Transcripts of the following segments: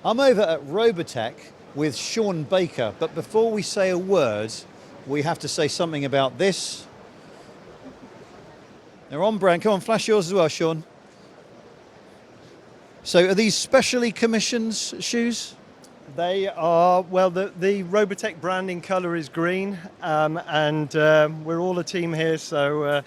I'm over at Robatech with Sean Baker, but before we say a word, we have to say something about this. They're on brand. Come on, flash yours as well, Sean. So are these specially commissioned shoes? They are, well, the Robatech branding colour is green, and we're all a team here, so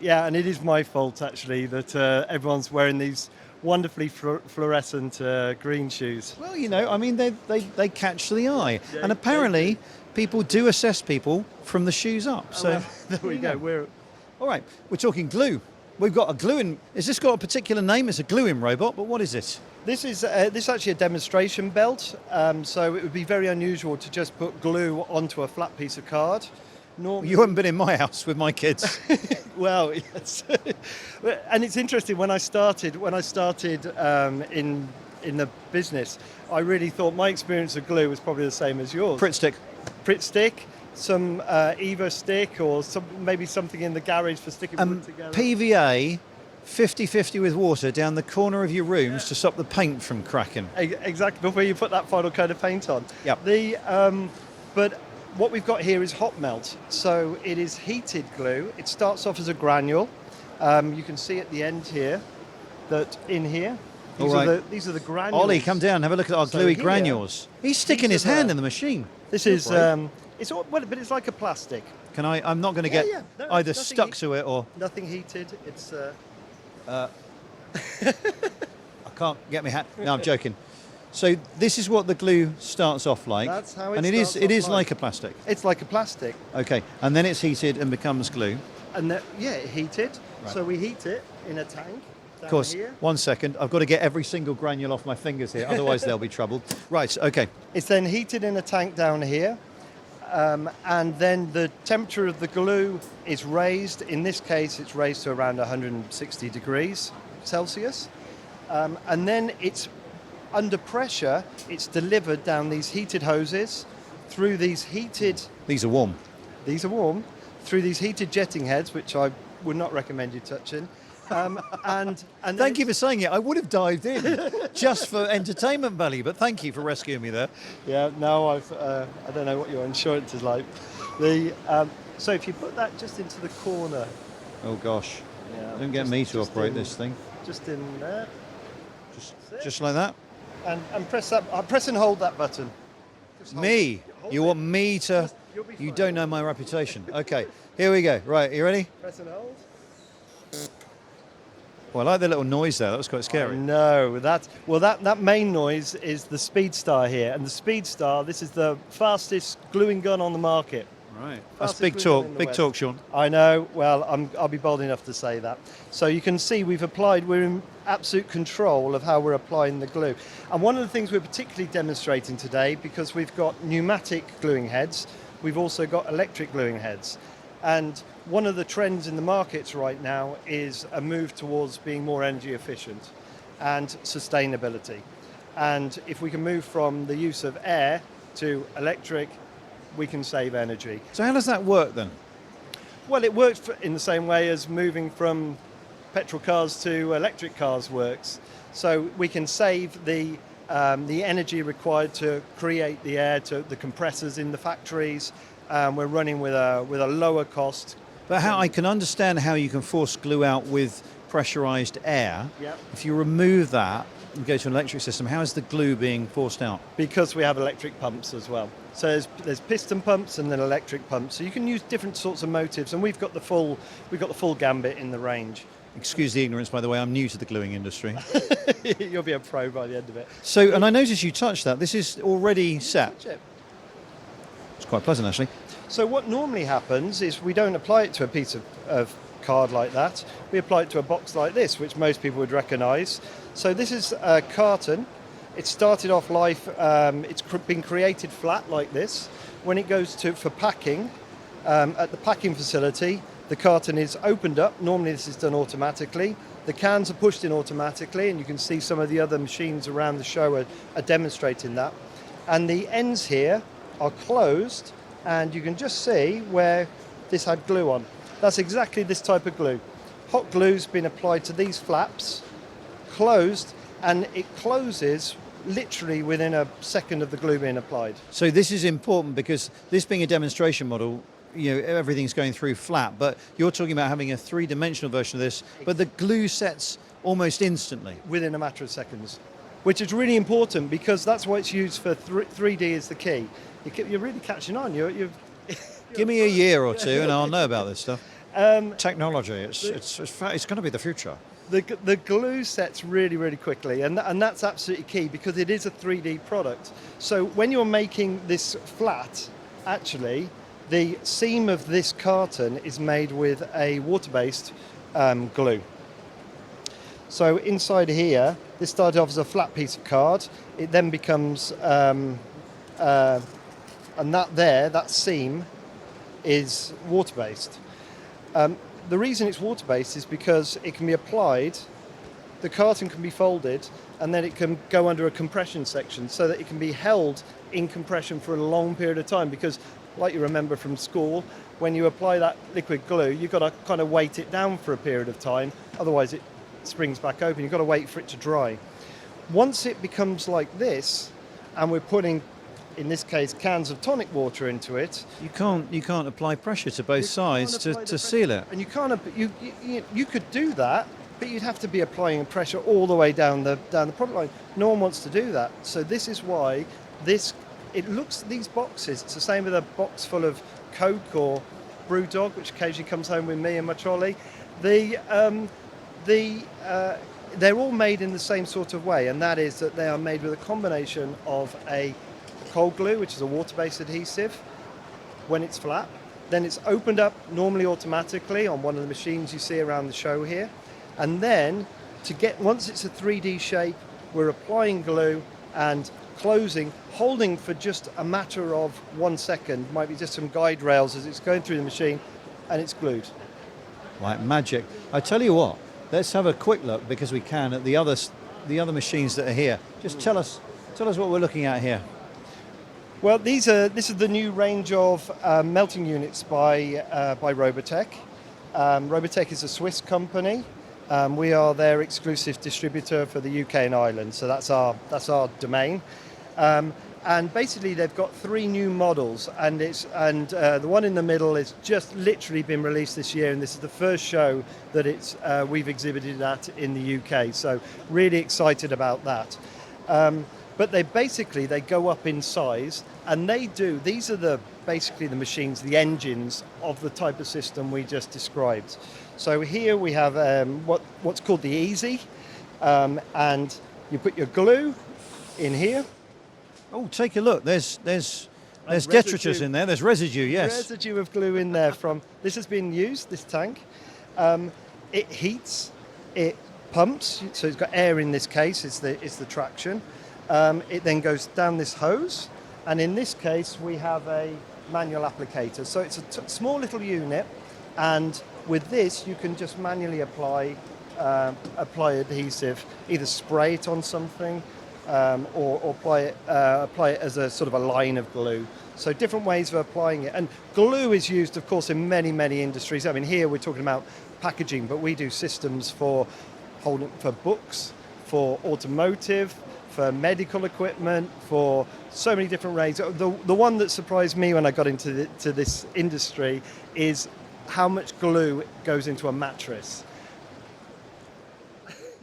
yeah, and it is my fault actually that everyone's wearing these wonderfully fluorescent green shoes. Well, you know, I mean, they catch the eye, Yeah, and apparently people do assess people from the shoes up. So well, there we go. All right, we're talking glue. We've got a gluing. Has this got a particular name? It's a gluing robot, but what is it? This is actually a demonstration belt, so it would be very unusual to just put glue onto a flat piece of card. Normally, You haven't been in my house with my kids. well, yes, and it's interesting. When I started in the business, I really thought my experience of glue was probably the same as yours. Pritt stick. Pritt stick, some Eva stick, or maybe something in the garage for sticking wood together. PVA, 50-50 with water down the corner of your rooms to stop the paint from cracking. Exactly, before you put that final coat of paint on. Yep. But what we've got here is hot melt. So it is heated glue. It starts off as a granule. You can see at the end here that in here, these are the granules. Ollie, come down, have a look at our gluey granules. He's sticking his hand in the machine. This is, it's all, well, but it's like a plastic. Can I? I'm not going to get No, either stuck to it or. Nothing heated. It's. I can't get my hand. No, I'm joking. So this is what the glue starts off like. That's how it and starts it is off like a plastic. It's like a plastic. Okay, and then it's heated and becomes glue. And heated. Right. So we heat it in a tank. Of course, here. 1 second. I've got to get every single granule off my fingers here, otherwise they'll be troubled. Right, okay. It's then heated in a tank down here, and then the temperature of the glue is raised. In this case, it's raised to around 160 degrees Celsius, and then it's under pressure. It's delivered down these heated hoses through these heated. These are warm. These are warm through these heated jetting heads, which I would not recommend you touching. And Thank you for saying it. I would have dived in just for entertainment value, but thank you for rescuing me there. Yeah, no, I don't know what your insurance is like. So if you put that just into the corner. Oh gosh. Yeah, Don't get me to operate this thing. Just in there. Just like that. And press that. Press and hold that button. Me? You want me to? You don't know my reputation. Okay, here we go. Right, you ready? Press and hold. Well, I like the little noise there. That was quite scary. No, that main noise is the Speed Star here, and the Speed Star. This is the fastest gluing gun on the market. Right. That's big talk. Big talk, Sean. I know. Well, I'll be bold enough to say that. So you can see we're in absolute control of how we're applying the glue. And one of the things we're particularly demonstrating today, because we've got pneumatic gluing heads, we've also got electric gluing heads. And one of the trends in the markets right now is a move towards being more energy efficient and sustainability. And if we can move from the use of air to electric, we can save energy. So how does that work then? Well, it works in the same way as moving from petrol cars to electric cars works. So we can save the energy required to create the air, to the compressors in the factories. We're running with a lower cost. But how I can understand how you can force glue out with pressurized air. Yep. If you remove that and go to an electric system, how is the glue being forced out? Because we have electric pumps as well. So there's piston pumps and then electric pumps. So you can use different sorts of motives, and we've got the full gambit in the range. Excuse the ignorance, by the way. I'm new to the gluing industry. You'll be a pro by the end of it. So, and I noticed you touched that. This is already set. It's quite pleasant, actually. So what normally happens is we don't apply it to a piece of card like that. We apply it to a box like this, which most people would recognise. So this is a carton. It started off life, it's been created flat like this. When it goes for packing, at the packing facility, the carton is opened up. Normally this is done automatically. The cans are pushed in automatically, and you can see some of the other machines around the show are demonstrating that. And the ends here are closed, and you can just see where this had glue on. That's exactly this type of glue. Hot glue's been applied to these flaps, closed, and it closes literally within a second of the glue being applied. So this is important because this being a demonstration model, everything's going through flat, but you're talking about having a three-dimensional version of this, but the glue sets almost instantly. Within a matter of seconds, which is really important because that's what it's used for. 3D is the key. You're really catching on. Give me a year or two and I'll know about this stuff. Technology, it's going to be the future. The glue sets really, really quickly, and that's absolutely key because it is a 3D product. So when you're making this flat, actually, the seam of this carton is made with a water-based glue. So inside here, this started off as a flat piece of card. It then becomes, and that seam is water-based. The reason it's water-based is because it can be applied, the carton can be folded, and then it can go under a compression section so that it can be held in compression for a long period of time. Because, like you remember from school, when you apply that liquid glue, you've got to kind of weight it down for a period of time, otherwise it springs back open. You've got to wait for it to dry. Once it becomes like this, and we're putting, in this case, cans of tonic water into it. You can't apply pressure to both sides to seal it. And you can't. You could do that, but you'd have to be applying pressure all the way down the product line. No one wants to do that. So this is why these boxes. It's the same with a box full of Coke or Brewdog, which occasionally comes home with me and my trolley. They're all made in the same sort of way, and that is that they are made with a combination of a cold glue, which is a water-based adhesive, when it's flat. Then it's opened up normally automatically on one of the machines you see around the show here. And then once it's a 3D shape, we're applying glue and closing, holding for just a matter of 1 second, might be just some guide rails as it's going through the machine, and it's glued. Like magic. I tell you what, let's have a quick look, because we can, at the other machines that are here. Just tell us what we're looking at here. Well, this is the new range of melting units by Robatech. Robatech is a Swiss company. We are their exclusive distributor for the UK and Ireland, so that's our domain. And basically, they've got 3 new models, and the one in the middle has just literally been released this year, and this is the first show that we've exhibited at in the UK. So really excited about that. But they go up in size, and these are basically the machines, the engines of the type of system we just described. So here we have what's called the Easy, and you put your glue in here. Oh, take a look. There's detritus in there. There's residue. Yes. Residue of glue in there from this has been used. This tank. It heats. It pumps. So it's got air in this case. It's the traction. It then goes down this hose, and in this case we have a manual applicator. So it's a small little unit, and with this you can just manually apply adhesive, either spray it on something or apply it as a sort of a line of glue. So different ways of applying it. And glue is used, of course, in many, many industries. I mean, here we're talking about packaging, but we do systems for books, for automotive, for medical equipment, for so many different ranges. The one that surprised me when I got into this industry is how much glue goes into a mattress.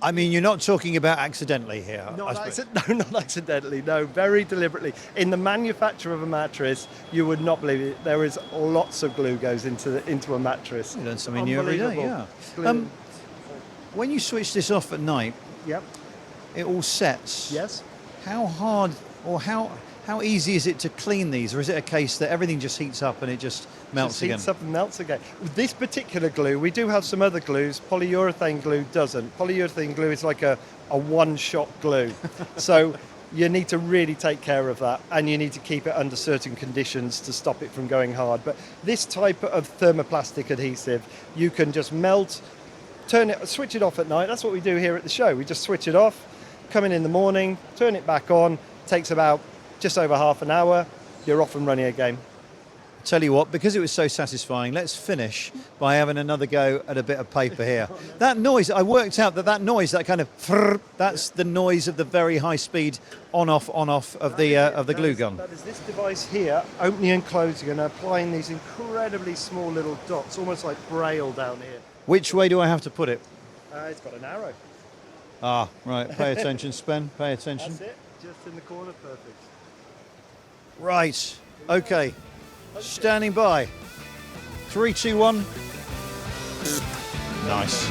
I mean, you're not talking about accidentally here. Not accidentally, no, very deliberately. In the manufacture of a mattress, you would not believe it. There is lots of glue goes into a mattress. You learn something new every day, yeah. When you switch this off at night, yep, it all sets. Yes. How hard or how easy is it to clean these, or is it a case that everything just heats up and it just melts again? Heats up and melts again. With this particular glue, we do have some other glues. Polyurethane glue doesn't. Polyurethane glue is like a one-shot glue. So you need to really take care of that, and you need to keep it under certain conditions to stop it from going hard. But this type of thermoplastic adhesive, you can just melt, switch it off at night. That's what we do here at the show. We just switch it off, come in the morning, turn it back on. Takes about just over half an hour. You're off and running again. Tell you what, because it was so satisfying, let's finish by having another go at a bit of paper here. That noise, I worked out that noise, that kind of frrr, that's the noise of the very high speed on-off of the glue gun. That is this device here, opening and closing and applying these incredibly small little dots, almost like braille down here. Which way do I have to put it? It's got an arrow. Ah, right, pay attention, Spen, pay attention. That's it, just in the corner, perfect. Right, okay. Standing by. 3, 2, 1. Nice.